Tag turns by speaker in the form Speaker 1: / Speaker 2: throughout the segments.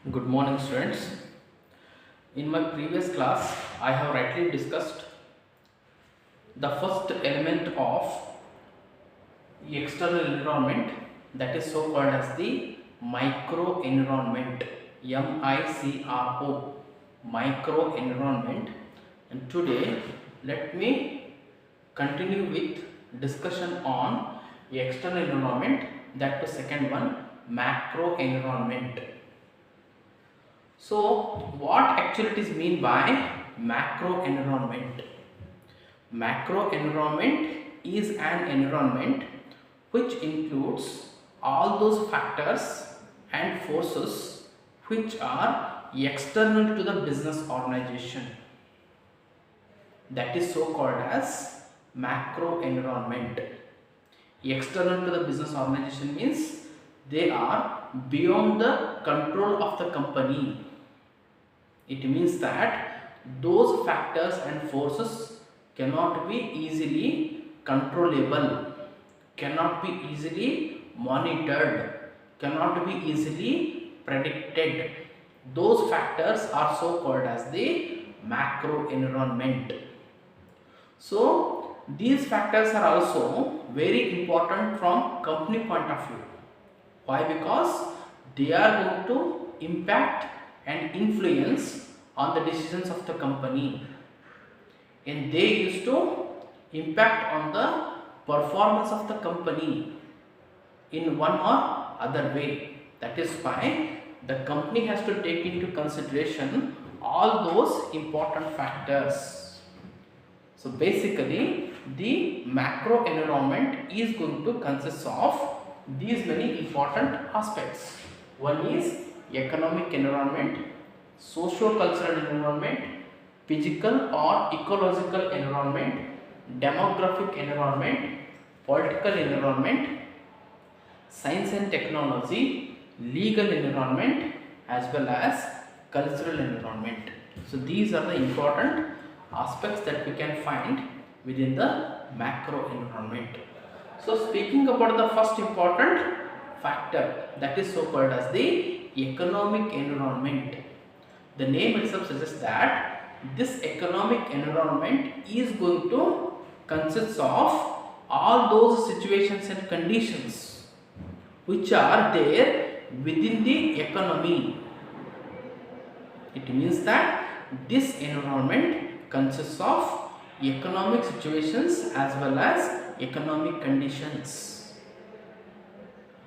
Speaker 1: Good morning, students. In my previous class, I have rightly discussed the first element of external environment, that is so called as the micro environment. MICRO, micro environment. And today, let me continue with discussion on external environment, that to second one, macro environment. So, what actually it is mean by macro environment? Macro environment is an environment which includes all those factors and forces which are external to the business organization. That is so called as macro environment. External to the business organization means they are beyond the control of the company. It means that those factors and forces cannot be easily controllable, cannot be easily monitored, cannot be easily predicted. Those factors are so called as the macro environment. So these factors are also very important from company point of view. Why? Because they are going to impact and influence on the decisions of the company, and they used to impact on the performance of the company in one or other way. That is why the company has to take into consideration all those important factors. So basically the macro environment is going to consist of these many important aspects. One is economic environment, socio-cultural environment, physical or ecological environment, demographic environment, political environment, science and technology, legal environment, as well as cultural environment. So these are the important aspects that we can find within the macro environment. So speaking about the first important factor, that is so called as the economic environment. The name itself suggests that this economic environment is going to consist of all those situations and conditions which are there within the economy. It means that this environment consists of economic situations as well as economic conditions.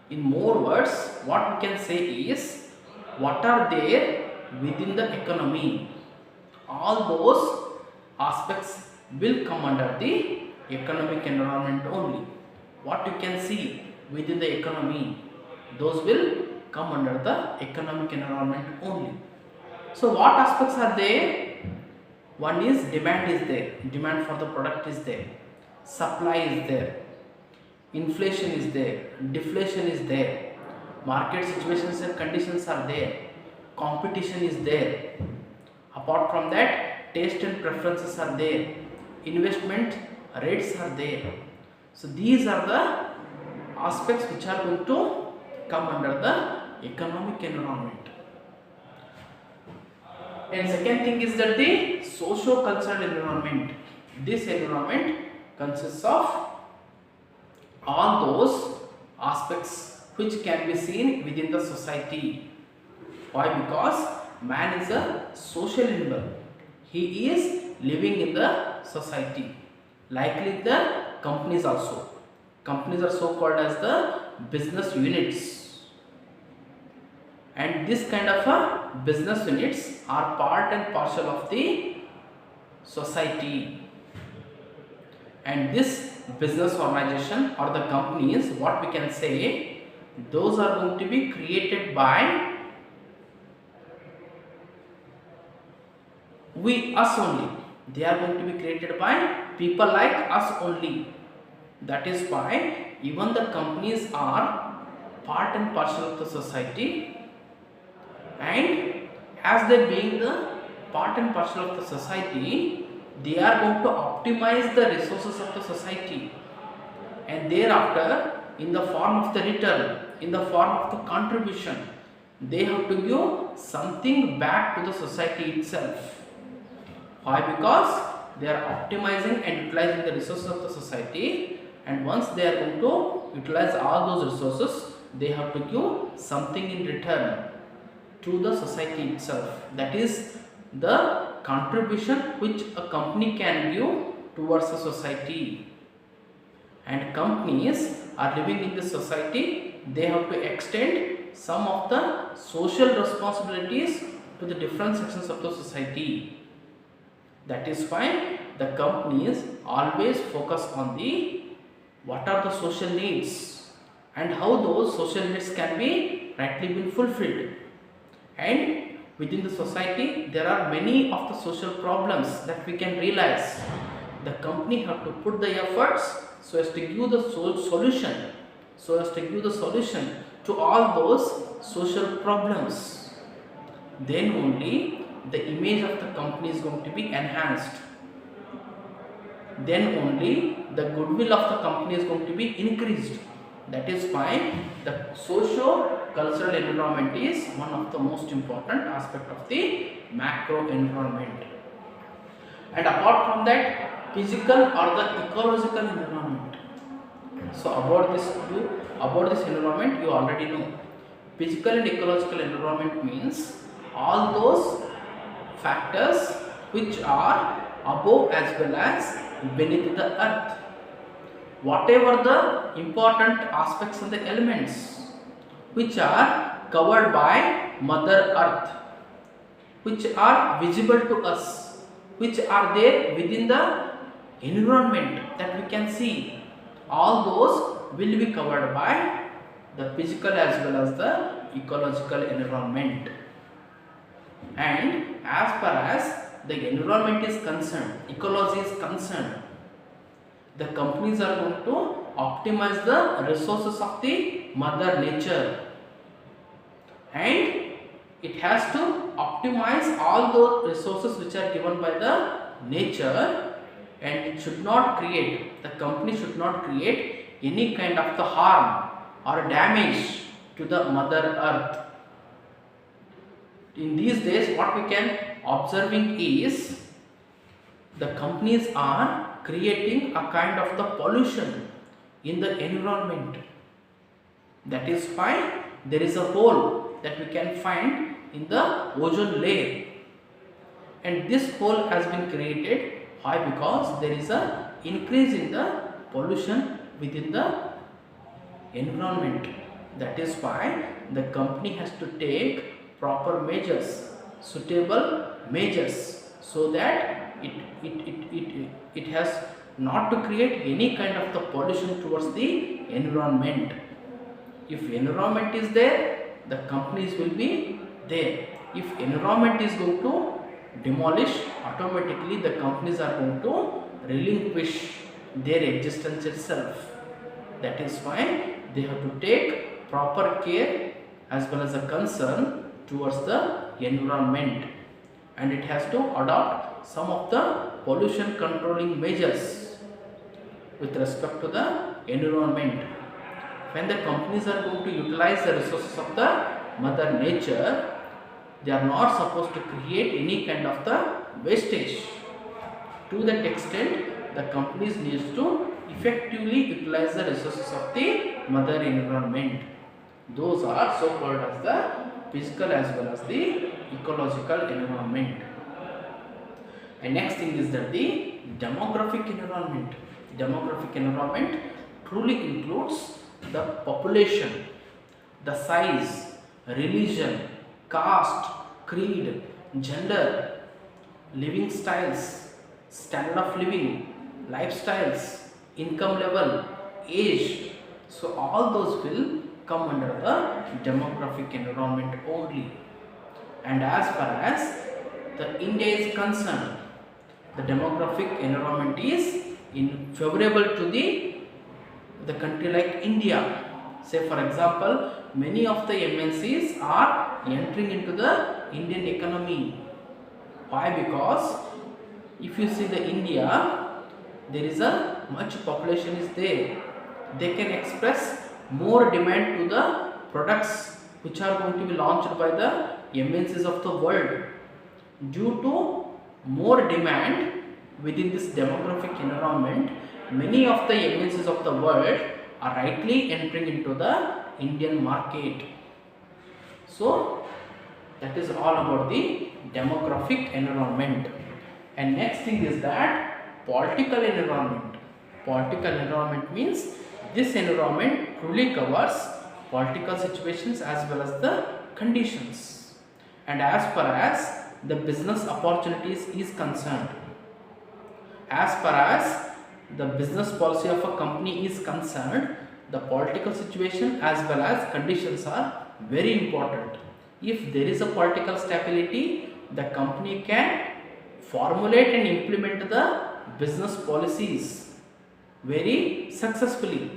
Speaker 1: In more words, what we can say is what are there within the economy. All those aspects will come under the economic environment only. What you can see within the economy, those will come under the economic environment only. So what aspects are there? One is demand is there, demand for the product is there, supply is there, inflation is there, deflation is there, market situations and conditions are there, competition is there. Apart from that, taste and preferences are there, investment rates are there. So these are the aspects which are going to come under the economic environment. And second thing is that the socio-cultural environment. This environment consists of all those aspects which can be seen within the society. Why? Because man is a social animal. He is living in the society. Likely the companies also. Companies are so called as the business units. And this kind of a business units are part and parcel of the society. And this business organization or the companies, what we can say, those are going to be created by us only. They are going to be created by people like us only. That is why even the companies are part and parcel of the society, and as they being the part and parcel of the society, they are going to optimize the resources of the society, and thereafter in the form of the return, in the form of the contribution, they have to give something back to the society itself. Why? Because they are optimizing and utilizing the resources of the society, and once they are going to utilize all those resources, they have to give something in return to the society itself. That is the contribution which a company can give towards the society. And companies are living in the society, they have to extend some of the social responsibilities to the different sections of the society. That is why the companies always focus on the what are the social needs and how those social needs can be rightly been fulfilled. And within the society there are many of the social problems that we can realize. The company have to put the efforts so as to give the solution, to all those social problems. Then only the image of the company is going to be enhanced. Then only the goodwill of the company is going to be increased. That is why the socio-cultural environment is one of the most important aspect of the macro environment. And apart from that, physical or the ecological environment. So about this environment you already know. Physical and ecological environment means all those factors which are above as well as beneath the earth. Whatever the important aspects and the elements which are covered by Mother Earth, which are visible to us, which are there within the environment that we can see, all those will be covered by the physical as well as the ecological environment. And as far as the environment is concerned, ecology is concerned, the companies are going to optimize the resources of the mother nature, and it has to optimize all those resources which are given by the nature, and it should not create, the company should not create any kind of the harm or damage to the mother earth. In these days what we can observing is the companies are creating a kind of the pollution in the environment. That is why there is a hole that we can find in the ozone layer, and this hole has been created. Why? Because there is a increase in the pollution within the environment. That is why the company has to take proper measures, suitable measures, so that it has not to create any kind of the pollution towards the environment. If environment is there, the companies will be there. If environment is going to demolish, automatically the companies are going to relinquish their existence itself. That is why they have to take proper care as well as a concern towards the environment, and it has to adopt some of the pollution controlling measures with respect to the environment. When the companies are going to utilize the resources of the mother nature, they are not supposed to create any kind of the wastage. To that extent, the companies needs to effectively utilize the resources of the mother environment. Those are so called as the physical as well as the ecological environment. And next thing is that the demographic environment. Demographic environment truly includes the population, the size, religion, caste, creed, gender, living styles, standard of living, lifestyles, income level, age. So all those will come under the demographic environment only. And as far as the India is concerned, the demographic environment is favorable to the country like India. Say for example, many of the MNCs are entering into the Indian economy. Why? Because if you see the India, there is a much population is there. They can express more demand to the products which are going to be launched by the MNCs of the world. Due to more demand within this demographic environment, many of the MNCs of the world are rightly entering into the Indian market. So that is all about the demographic environment. And next thing is that political environment. Political environment means this environment truly covers political situations as well as the conditions. And as far as the business opportunities is concerned, as far as the business policy of a company is concerned, the political situation as well as conditions are very important. If there is a political stability, the company can formulate and implement the business policies very successfully.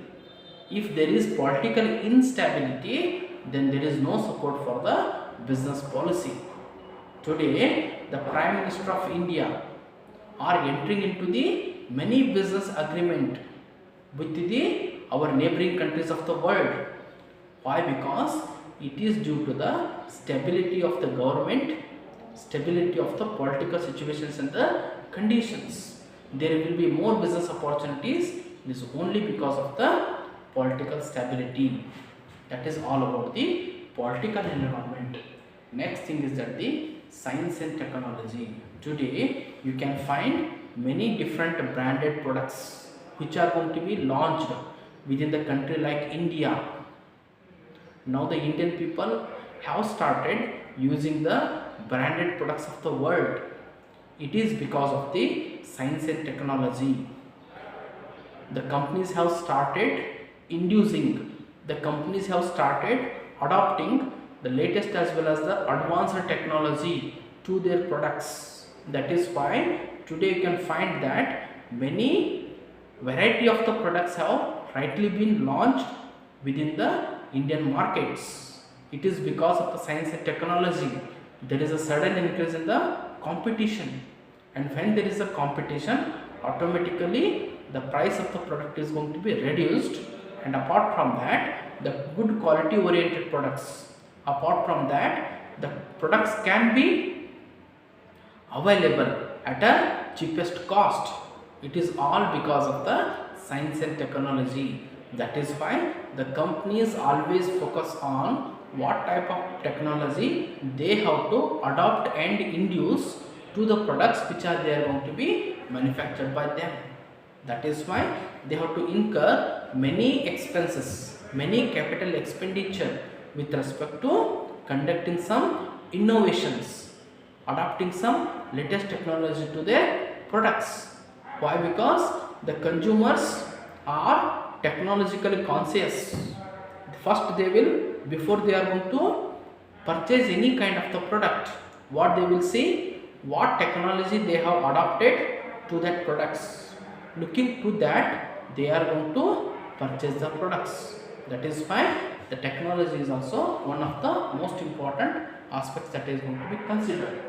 Speaker 1: If there is political instability, then there is no support for the business policy. Today, the Prime Minister of India are entering into the many business agreement with our neighboring countries of the world. Why? Because it is due to the stability of the government, stability of the political situations and the conditions. There will be more business opportunities. This is only because of the political stability. That is all about the political environment. Next thing is that the science and technology. Today you can find many different branded products which are going to be launched within the country like India. Now the Indian people have started using the branded products of the world. It is because of the science and technology. The companies have started inducing, the companies have started adopting the latest as well as the advanced technology to their products. That is why today you can find that many variety of the products have rightly been launched within the Indian markets. It is because of the science and technology. There is a sudden increase in the competition, and when there is a competition, automatically the price of the product is going to be reduced. And apart from that, the good quality oriented products, apart from that, the products can be available at a cheapest cost. It is all because of the science and technology. That is why the companies always focus on what type of technology they have to adopt and induce to the products which are they are going to be manufactured by them. That is why they have to incur many expenses, many capital expenditure with respect to conducting some innovations, adopting some latest technology to their products. Why? Because the consumers are technologically conscious. First they will, before they are going to purchase any kind of the product, what they will see, what technology they have adopted to that products. Looking to that, they are going to purchase the products. That is why the technology is also one of the most important aspects that is going to be considered.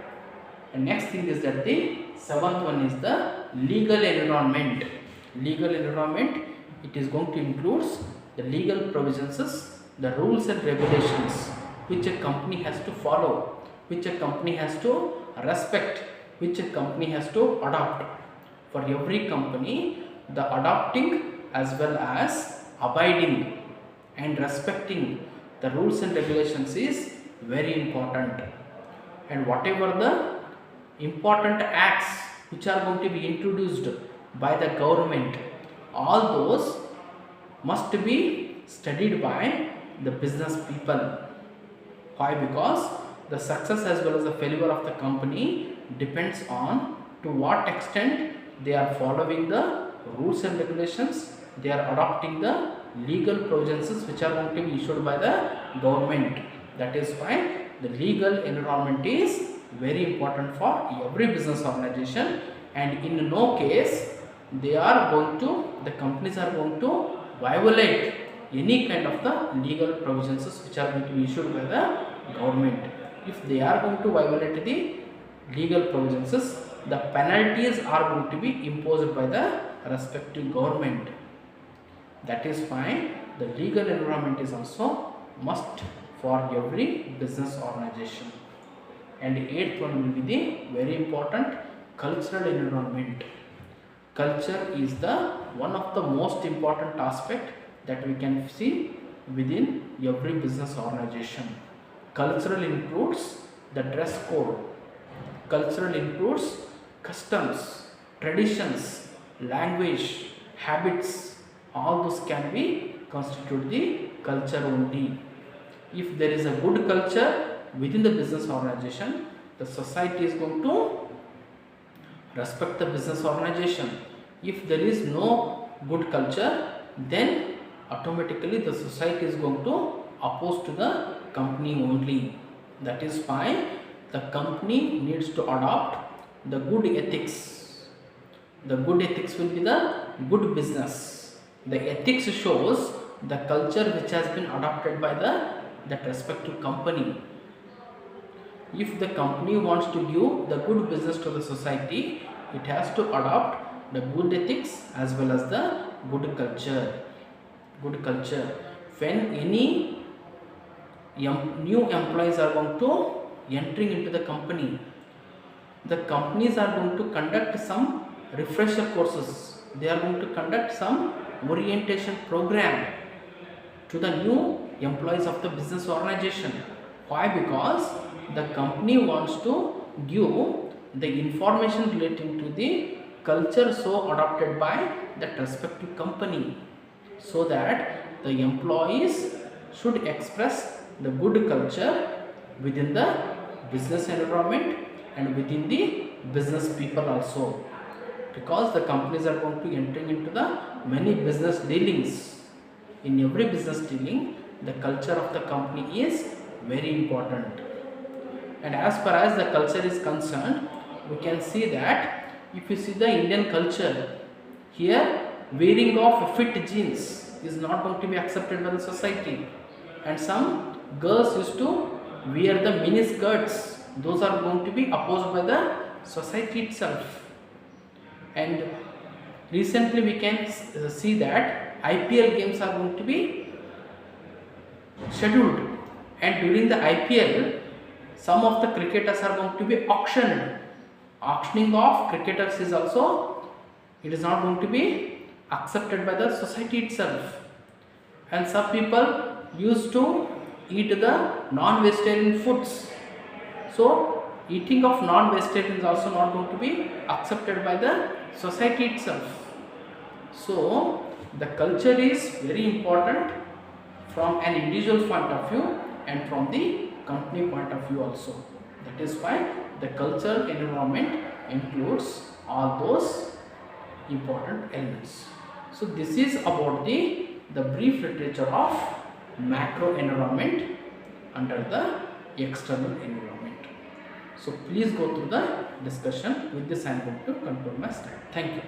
Speaker 1: And next thing is that the seventh one is the legal environment. Legal environment, it is going to include the legal provisions, the rules and regulations which a company has to follow, which a company has to respect, which a company has to adopt. For every company, the adopting as well as abiding and respecting the rules and regulations is very important. And whatever the important acts which are going to be introduced by the government, all those must be studied by the business people. Why? Because the success as well as the failure of the company depends on to what extent they are following the rules and regulations, they are adopting the legal provisions which are going to be issued by the government. That is why the legal environment is very important for every business organization, and in no case they are going to, the companies are going to violate any kind of the legal provisions which are going to be issued by the government. If they are going to violate the legal provisions, the penalties are going to be imposed by the respective government. That is why the legal environment is also must for every business organization. And eighth one will be the very important cultural environment. Culture is the one of the most important aspect that we can see within every business organization. Cultural includes the dress code. Cultural includes customs, traditions, language, habits. All those can be constitute the culture only. If there is a good culture within the business organization, the society is going to respect the business organization. If there is no good culture, then automatically the society is going to oppose to the company only. That is why the company needs to adopt the good ethics. The good ethics will be the good business. The ethics shows the culture which has been adopted by that respective company. If the company wants to give the good business to the society, it has to adopt the good ethics as well as the good culture. Good culture. When any new employees are going to entering into the company, the companies are going to conduct some refresher courses. They are going to conduct some orientation program to the new employees of the business organization. Why? Because the company wants to give the information relating to the culture so adopted by that respective company, so that the employees should express the good culture within the business environment and within the business people also, because the companies are going to enter into the many business dealings. In every business dealing, the culture of the company is very important. And as far as the culture is concerned, we can see that if you see the Indian culture, here wearing of fit jeans is not going to be accepted by the society, and some girls used to wear the mini skirts. Those are going to be opposed by the society itself. And recently we can see that IPL games are going to be scheduled, and during the IPL some of the cricketers are going to be auctioned. Auctioning of cricketers is also, it is not going to be accepted by the society itself. And some people used to eat the non-vegetarian foods, so eating of non-vegetarian is also not going to be accepted by the society itself. So the culture is very important from an individual point of view and from the company point of view also. That is why the cultural environment includes all those important elements. So this is about the brief literature of macro environment under the external environment. So please go through the discussion. With this I am going to conclude my slide. Thank you.